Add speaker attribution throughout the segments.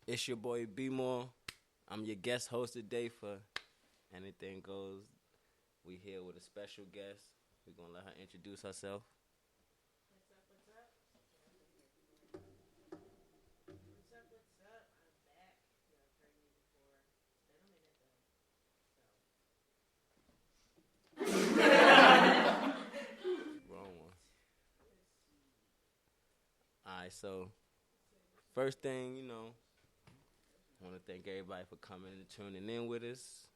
Speaker 1: It's your boy Bmore. I'm your guest host today for Anything Goes. We here with a special guest. We're gonna let her introduce herself.
Speaker 2: What's up? What's up? What's up? What's up? I'm back. You have heard me before. It's been a minute though.
Speaker 1: Wrong one.
Speaker 2: Let's see.
Speaker 1: Alright, so first thing, I wanna thank everybody for coming and tuning in with us.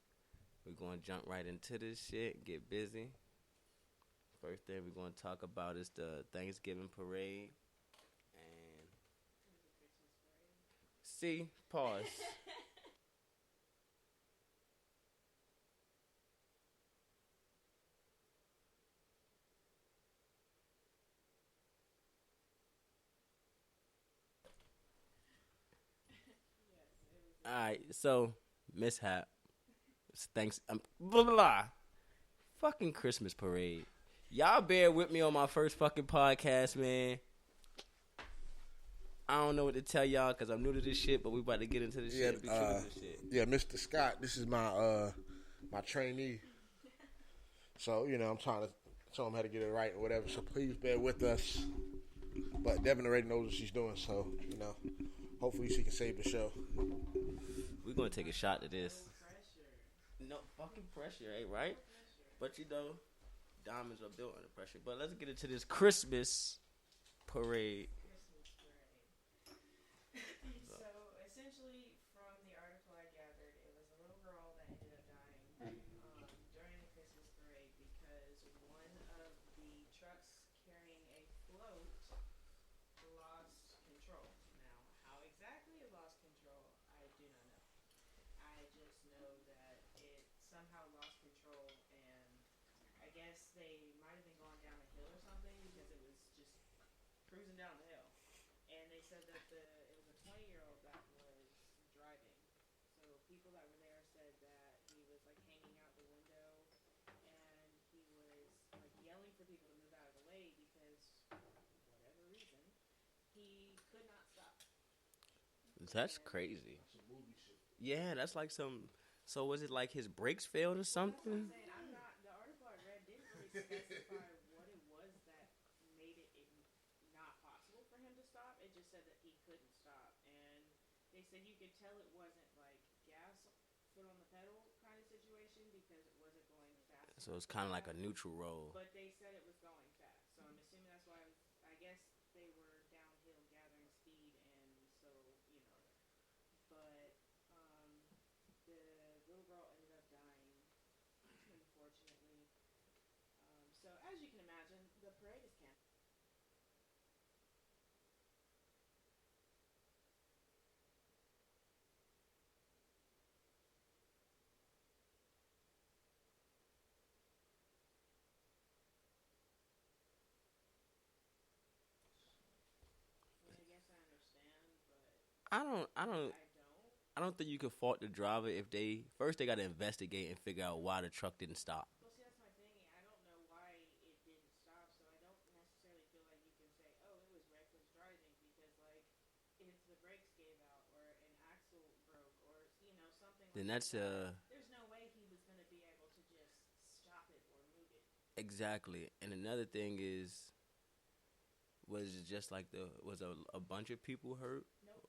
Speaker 1: We're gonna jump right into this shit, get busy. First thing we're gonna talk about is the Thanksgiving parade. And
Speaker 2: It was a Christmas parade.
Speaker 1: see, pause.
Speaker 2: Yes, it was a
Speaker 1: Alright, so mishap. Thanks. Blah blah blah. Fucking Christmas parade. Y'all bear with me on my first fucking podcast, man. I don't know what to tell y'all because I'm new to this shit, but we about to get into this
Speaker 3: Yeah,
Speaker 1: shit and be true to this shit.
Speaker 3: yeah, Mr. Scott. This is my trainee. So I'm trying to show him how to get it right or whatever. So please bear with us. But Devyn already knows what she's doing, so hopefully she can save the show.
Speaker 1: We're gonna take a shot to this.
Speaker 2: no pressure.
Speaker 1: No fucking pressure, ain't right?
Speaker 2: No pressure.
Speaker 1: But diamonds are built under pressure. But let's get into this Christmas parade.
Speaker 2: Christmas parade. So essentially, from the article I gathered, it was a little girl that ended up dying during the Christmas parade because one of the trucks carrying a float lost control. Now, how exactly it lost control, I do not know. I just know that it somehow lost control, and I guess they might have been going down a hill or something because it was just cruising down the hill. And they said that it was a 20-year-old that was driving. So people that were there said that he was like hanging out the window, and he was like yelling for people to move out of the way because whatever reason he could not stop.
Speaker 1: That's
Speaker 2: And
Speaker 1: crazy.
Speaker 3: Some movie shit.
Speaker 1: Yeah, that's like some. So was it like his brakes failed or
Speaker 2: well, that's what I'm
Speaker 1: something?
Speaker 2: saying. I'm not. The article I read didn't really specify what it was that made it not possible for him to stop. It just said that he couldn't stop, and they said you could tell it wasn't like gas foot on the pedal kind of situation because it wasn't going fast
Speaker 1: So
Speaker 2: enough
Speaker 1: it's
Speaker 2: for
Speaker 1: kind of like
Speaker 2: that.
Speaker 1: a neutral roll.
Speaker 2: But they said it was going fast, so I'm assuming that's why. I guess they were downhill gathering speed, and so you know. But the little girl ended up dying, unfortunately. So as you can imagine, the parade is canceled. I mean, I guess I understand, but
Speaker 1: I don't. I don't.
Speaker 2: I don't.
Speaker 1: I don't think you can fault the driver if they first they got to investigate and figure out why the truck didn't stop.
Speaker 2: Well, see, that's my thing. I don't know why it didn't stop, so I don't necessarily feel like you can say, "Oh, it was reckless driving," because like if the brakes gave out or an axle broke or something
Speaker 1: Then
Speaker 2: like
Speaker 1: that's
Speaker 2: that, there's no way he was going to be able to just stop it or move it.
Speaker 1: exactly. And another thing is, was it just like was a bunch of people hurt,
Speaker 2: Nope.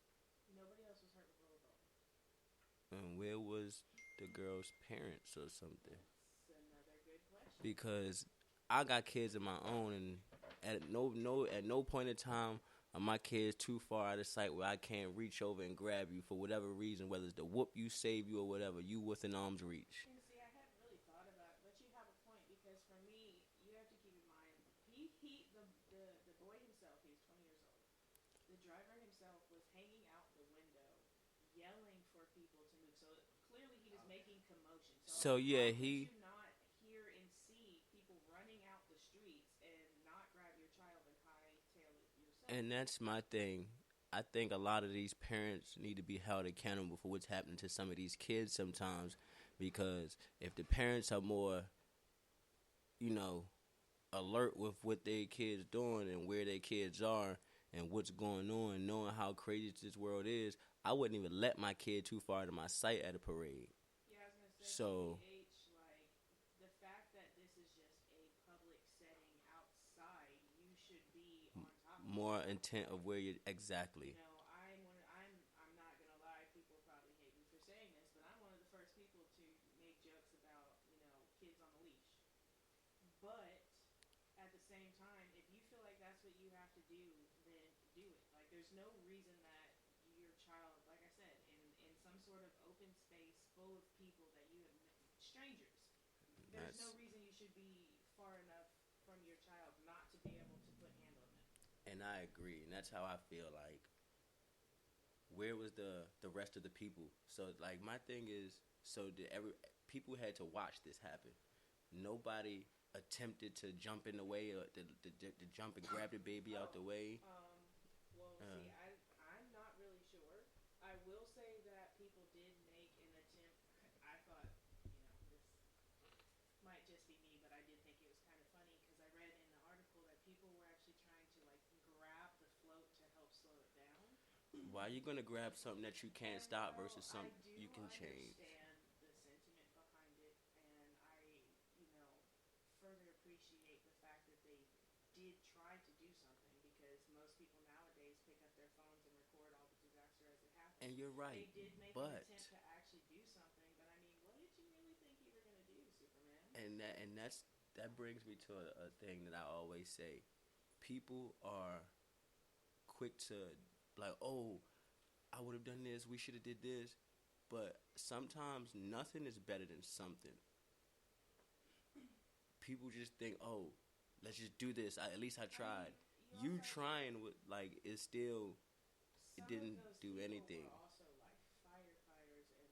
Speaker 2: Nobody else was hurt with the little girl.
Speaker 1: and where was the girl's parents or something?
Speaker 2: That's another good question.
Speaker 1: Because I got kids of my own, and at no point in time are my kids too far out of sight where I can't reach over and grab you for whatever reason, whether it's to whoop you, save you, or whatever. You within arm's reach.
Speaker 2: And see, I hadn't really thought about it, but you have a point because for me, you have to keep in mind the boy himself. He was 20 years old. The driver himself was hanging out the window, yelling for people to move. So clearly, he was making commotion. So
Speaker 1: So
Speaker 2: how
Speaker 1: yeah,
Speaker 2: could
Speaker 1: he
Speaker 2: you not hear and see people running out the streets and not grab your child and hightail it yourself?
Speaker 1: and that's my thing. I think a lot of these parents need to be held accountable for what's happening to some of these kids sometimes, because if the parents are more, you know, alert with what their kids doing and where their kids are, and what's going on, knowing how crazy this world is, I wouldn't even let my kid too far to my sight at a parade.
Speaker 2: Yeah, I was gonna say,
Speaker 1: So
Speaker 2: TBH, like the fact that this is just a public setting outside, you should be on top of
Speaker 1: more
Speaker 2: yourself
Speaker 1: intent of
Speaker 2: more.
Speaker 1: where you're exactly.
Speaker 2: You know, I'm not gonna lie. People probably hate me for saying this, but I'm one of the first people to make jokes about kids on a leash. But at the same time, if you feel like that's what you have to do, then do it. Like, there's no reason that your child, like I said, in some sort of open space full of people that you have strangers, there's no
Speaker 1: That's
Speaker 2: reason you should be far enough from your child not to be able to put hand on them.
Speaker 1: and I agree, and that's how I feel. Like, where was the rest of the people? So like my thing is, so did every people had to watch this happen. Nobody attempted to jump in the way or to jump and grab the baby out the way.
Speaker 2: Well,
Speaker 1: Uh,
Speaker 2: see, I'm not really sure. I will say that people did make an attempt. I thought, this might just be me, but I did think it was kind of funny because I read in the article that people were actually trying to like grab the float to help slow it down.
Speaker 1: why are you gonna grab something that you can't
Speaker 2: And
Speaker 1: stop
Speaker 2: well,
Speaker 1: versus
Speaker 2: I
Speaker 1: something
Speaker 2: do
Speaker 1: you can change?
Speaker 2: understand the sentiment behind it, and further appreciate the fact that they did try to do something because most people nowadays pick up their phones and record all the disaster as it happens.
Speaker 1: And you're right,
Speaker 2: They did make an
Speaker 1: but
Speaker 2: attempt to actually do something, but I mean, what did you really think you were going to do, Superman?
Speaker 1: that brings me to a thing that I always say. People are quick to like, oh, I would have done this. We should have did this. But sometimes nothing is better than something. People just think, oh, let's just do this. At least I tried. You trying with like is still it
Speaker 2: Some
Speaker 1: didn't
Speaker 2: of those
Speaker 1: do
Speaker 2: people
Speaker 1: anything.
Speaker 2: were also like firefighters and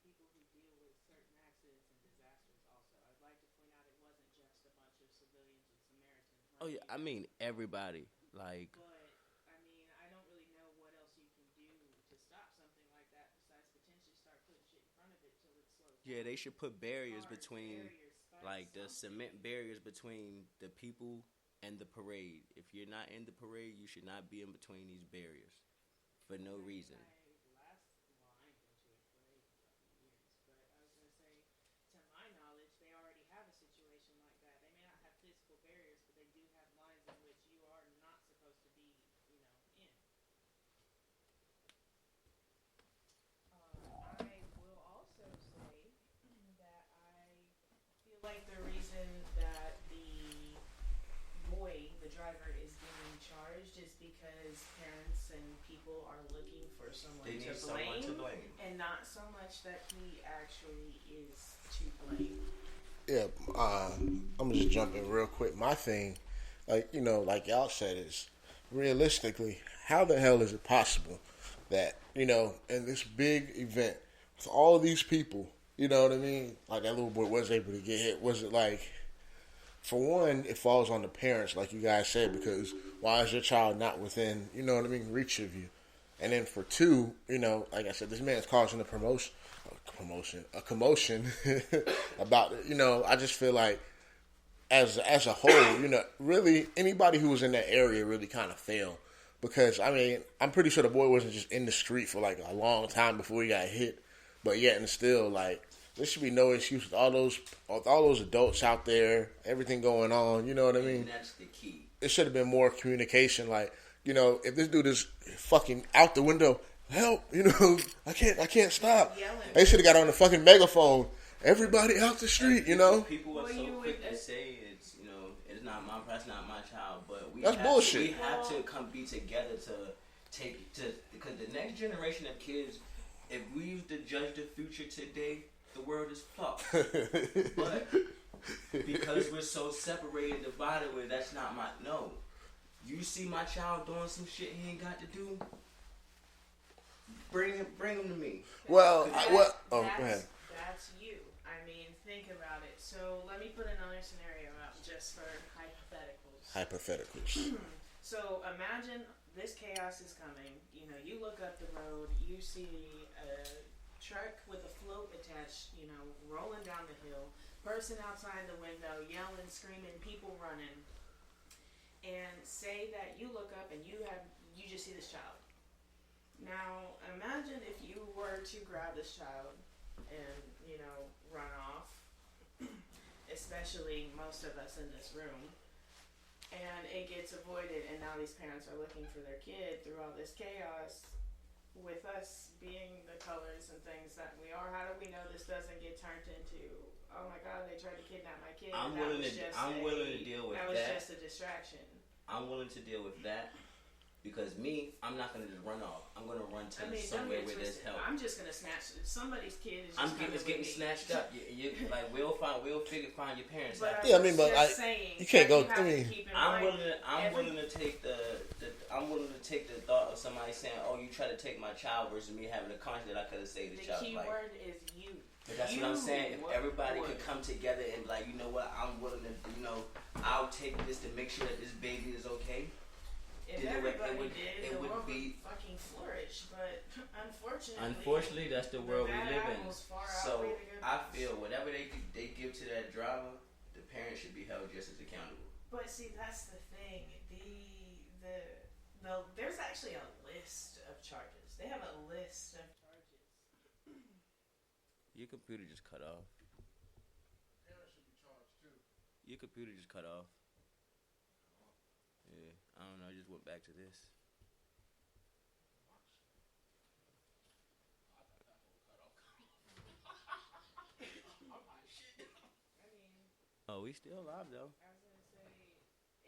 Speaker 2: people who deal with certain accidents and disasters. Also, I'd like to point out it wasn't just a bunch of civilians and Samaritans
Speaker 1: Oh
Speaker 2: running
Speaker 1: yeah, I
Speaker 2: together.
Speaker 1: mean everybody. Like
Speaker 2: But I mean, I don't really know what else you can do to stop something like that besides potentially start putting shit in front of it till it slows
Speaker 1: yeah,
Speaker 2: down.
Speaker 1: they should put barriers
Speaker 2: Cars,
Speaker 1: between
Speaker 2: barriers,
Speaker 1: like the
Speaker 2: something.
Speaker 1: cement barriers between the people and the parade. If you're not in the parade, you should not be in between these barriers for no reason.
Speaker 2: I ain't been to a parade in fucking years, but I was gonna say, to my knowledge, they already have a situation like that. They may not have physical barriers, but they do have lines in which you are not supposed to be, in. I will also say that I feel like the reason that the boy, the driver, is being charged is because parents and people are looking for someone to blame, and not so much that he actually is to blame.
Speaker 3: Yeah, I'm just jumping real quick. My thing, like y'all said, is realistically, how the hell is it possible that in this big event with all of these people, you know what I mean? Like that little boy was able to get hit. Was it like, for one, it falls on the parents, like you guys said, because why is your child not within, reach of you? And then for two, like I said, this man's causing a commotion about it. I just feel like as a whole, really anybody who was in that area really kind of failed. Because I mean, I'm pretty sure the boy wasn't just in the street for like a long time before he got hit, but yet and still, like, there should be no excuse with all those adults out there, everything going on. You know what I mean?
Speaker 1: And that's the key.
Speaker 3: It should have been more communication. Like, if this dude is fucking out the window, help! I can't stop.
Speaker 2: Yelling.
Speaker 3: They should have got on the fucking megaphone. Everybody out the street.
Speaker 1: People are so quick to say it's not my child, but
Speaker 3: That's bullshit.
Speaker 1: We have to be together because the next generation of kids, if we used to judge the future today, the world is fucked. But because we're so separated, divided, with that's not my no. You see my child doing some shit he ain't got to do. Bring him to me.
Speaker 3: Well, go ahead.
Speaker 2: That's you. I mean, think about it. So let me put another scenario out just for hypotheticals. So imagine this chaos is coming. You look up the road, you see a truck with a float attached, rolling down the hill, person outside the window, yelling, screaming, people running. And say that you look up and you just see this child. Now imagine if you were to grab this child and run off, especially most of us in this room, and it gets avoided, and now these parents are looking for their kid through all this chaos. With us being the colors and things that we are, how do we know this doesn't get turned into, oh my God, they tried to kidnap my kid?
Speaker 1: I'm willing to deal with that.
Speaker 2: That was just a distraction.
Speaker 1: I'm willing to deal with that. Because I'm not gonna just run off. I'm gonna run to somewhere where there's help.
Speaker 2: I'm just gonna snatch somebody's kid.
Speaker 1: It's getting snatched up. Like we'll find your parents.
Speaker 2: But
Speaker 3: you can't go.
Speaker 1: I'm willing to take the thought of somebody saying, "Oh, you try to take my child," versus me having a conscience that I could have saved the child.
Speaker 2: The key word is you.
Speaker 1: But that's what I'm saying. If everybody could come together and like, you know what, I'm willing to, I'll take this to make sure that this baby is okay.
Speaker 2: If everybody did, the world would fucking flourish. But unfortunately,
Speaker 1: that's the world we live in. So I feel
Speaker 2: parents.
Speaker 1: whatever they give to that driver, the parents should be held just as accountable.
Speaker 2: But see, that's the thing. There's actually a list of charges. They have a list of charges.
Speaker 1: Your computer just cut off.
Speaker 3: Parents should be charged too.
Speaker 1: Your computer just cut off. Yeah, I don't know. I just went back to this. Oh, we still live though.
Speaker 2: I was gonna say,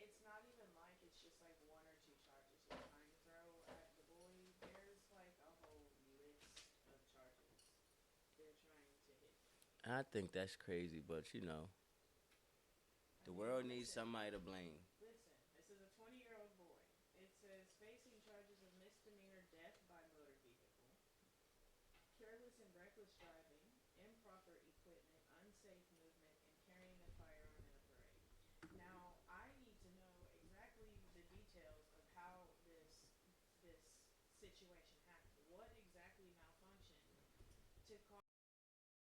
Speaker 2: it's not even like it's just like one or two charges you're trying to throw at the boy. There's like a whole list of charges they're trying to hit.
Speaker 1: I think that's crazy, but the world needs somebody to blame.
Speaker 2: Listen, this is a 20-year-old boy. It says facing charges of misdemeanor death by motor vehicle, careless and reckless driving, improper equipment, unsafe movement, and carrying a firearm in a parade. Now, I need to know exactly the details of how this situation happened. What exactly malfunctioned to cause